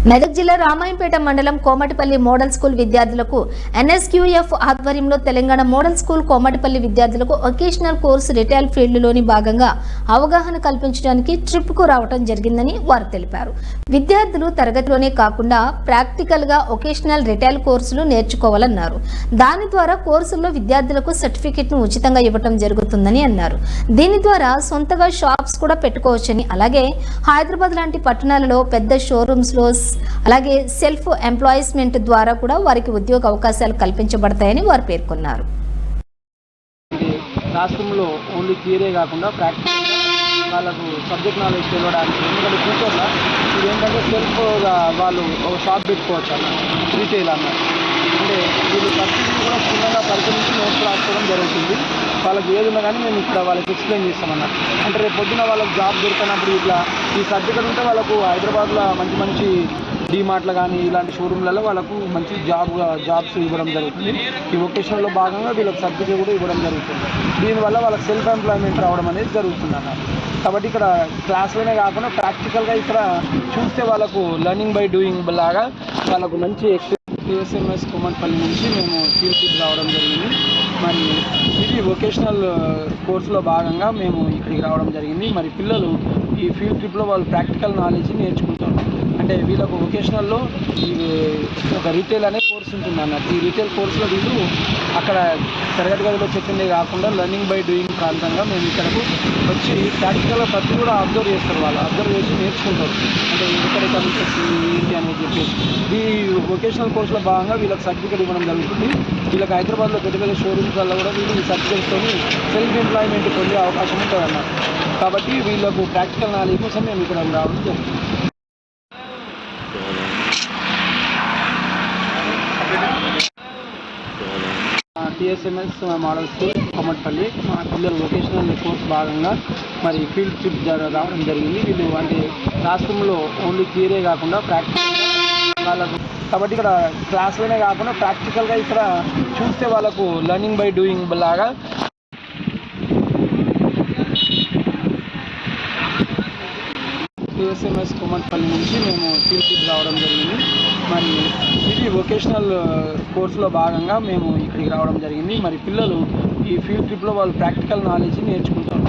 మెదక్ జిల్లా రామాయంపేట మండలం Komatipalli model school విద్యార్థులకు ఎన్ఎస్క్యూఎఫ్ ఆధ్వర్యంలో తెలంగాణ మోడల్ స్కూల్ కోమటిపల్లి విద్యార్థులకు వొకేషనల్ కోర్సు రిటైల్ ఫీల్డ్లోని భాగంగా అవగాహన కల్పించడానికి ట్రిప్కు రావడం జరిగిందని వారు తెలిపారు. విద్యార్థులు తరగతిలోనే కాకుండా ప్రాక్టికల్గా వొకేషనల్ రిటైల్ కోర్సులు నేర్చుకోవాలన్నారు. దాని ద్వారా కోర్సుల్లో విద్యార్థులకు సర్టిఫికెట్ను ఉచితంగా ఇవ్వడం జరుగుతుందని అన్నారు. దీని ద్వారా సొంతగా షాప్స్ కూడా పెట్టుకోవచ్చని, అలాగే హైదరాబాద్ లాంటి పట్టణాలలో పెద్ద షోరూమ్స్లో అలాగే సెల్ఫ్ ఎంప్లాయ్మెంట్ ద్వారా కూడా వారికి ఉద్యోగ అవకాశాలు కల్పించబడతాయని వారు పేర్కొన్నారు. రాష్ట్రంలో ఓన్లీ థియరీ కాకుండా ప్రాక్టికల్గా వాళ్ళకు సబ్జెక్ట్ నాలెడ్జ్ తెలియడానికి, ఎందుకంటే ఫ్యూచర్లో ఇది ఏంటంటే సెల్ఫ్గా వాళ్ళు ఒక షాప్ పెట్టుకోవచ్చు అన్న, రీటైల్ అన్న. అంటే వీళ్ళు పరిస్థితిని కూడా క్షుణ్ణంగా పరిశీలించి నోట్స్ రాసుకోవడం జరుగుతుంది. వాళ్ళకి ఏది ఉన్నా కానీ మేము ఇక్కడ వాళ్ళకి ఎక్స్ప్లెయిన్ చేస్తామన్న. అంటే రేపు పొద్దున వాళ్ళకి జాబ్ దొరికినప్పుడు ఇట్లా ఈ సర్టిఫికెట్ ఉంటే వాళ్ళకు హైదరాబాద్లో మంచి డీమార్ట్లో కానీ ఇలాంటి షోరూమ్లలో వాళ్ళకు మంచి జాబ్స్ ఇవ్వడం జరుగుతుంది. ఈ వొకేషన్లో భాగంగా వీళ్ళకి సర్టిఫికేట్ కూడా ఇవ్వడం జరుగుతుంది. దీనివల్ల వాళ్ళకి సెల్ఫ్ ఎంప్లాయ్మెంట్ రావడం అనేది జరుగుతుంది అన్న. కాబట్టి ఇక్కడ క్లాస్లోనే కాకుండా ప్రాక్టికల్గా ఇక్కడ చూస్తే వాళ్ళకు లెర్నింగ్ బై డూయింగ్ లాగా వాళ్ళకు మంచి ఎస్ఎంఎస్ కోమటిపల్లి నుంచి మేము ఫీల్డ్ ట్రిప్ రావడం జరిగింది. మరి ఇది వొకేషనల్ కోర్సులో భాగంగా మేము ఇక్కడికి రావడం జరిగింది. మరి పిల్లలు ఈ ఫీల్డ్ ట్రిప్లో వాళ్ళు ప్రాక్టికల్ నాలెడ్జ్ నేర్చుకుంటారు. అంటే వీళ్ళకు వొకేషనల్లో ఒక రీటైల్ అనే కోర్స్ ఉంటుంది అన్నట్టు. ఈ రీటైల్ కోర్సులో వీళ్ళు అక్కడ తరగతి గదిలో చెప్పిందే కాకుండా లెర్నింగ్ బై డూయింగ్ ప్రాంతంగా మేము ఇక్కడకు వచ్చి ప్రాక్టికల్గా ప్రతి కూడా అబ్జర్వ్ చేస్తారు. వాళ్ళు అబ్జర్వ్ చేసి నేర్చుకుంటారు. అంటే ఎక్కడెక్కడ నుంచి ఏంటి అనేది చెప్పేసి ఈ వొకేషనల్ కోర్సులో భాగంగా వీళ్ళకి సర్టిఫికేట్ ఇవ్వడం జరుగుతుంది. వీళ్ళకి హైదరాబాద్లో పెద్ద షోరూమ్స్ వల్ల కూడా వీళ్ళు ఈ సర్టిఫికేట్తో సెల్ఫ్ ఎంప్లాయ్మెంట్ పొందే అవకాశం ఉంటుంది అన్నమాట. కాబట్టి వీళ్ళకు ప్రాక్టికల్ నాలెడ్జ్ కోసం మేము ఇక్కడ రావడం జరుగుతుంది. టిఎస్ఎంఎస్ మోడల్ స్కూల్ కోమటిపల్లి మా పిల్లలు వొకేషనల్ కోర్స్ భాగంగా మరి ఫీల్డ్ ట్రిప్ రావడం జరిగింది. వీళ్ళు అంటే రాష్ట్రంలో ఓన్లీ థియరీ కాకుండా ప్రాక్టికల్గా వాళ్ళకు, కాబట్టి ఇక్కడ క్లాస్లోనే కాకుండా ప్రాక్టికల్గా ఇక్కడ చూస్తే వాళ్ళకు లెర్నింగ్ బై డూయింగ్ లాగా టిఎస్ఎంఎస్ కోమటిపల్లి నుంచి మేము ఫీల్డ్ ట్రిప్ రావడం జరిగింది. మరి ఇది వొకేషనల్ కోర్సులో భాగంగా మేము ఇక్కడికి రావడం జరిగింది. మరి పిల్లలు ఈ ఫీల్డ్ ట్రిప్లో వాళ్ళు ప్రాక్టికల్ నాలెడ్జ్ నేర్చుకుంటారు.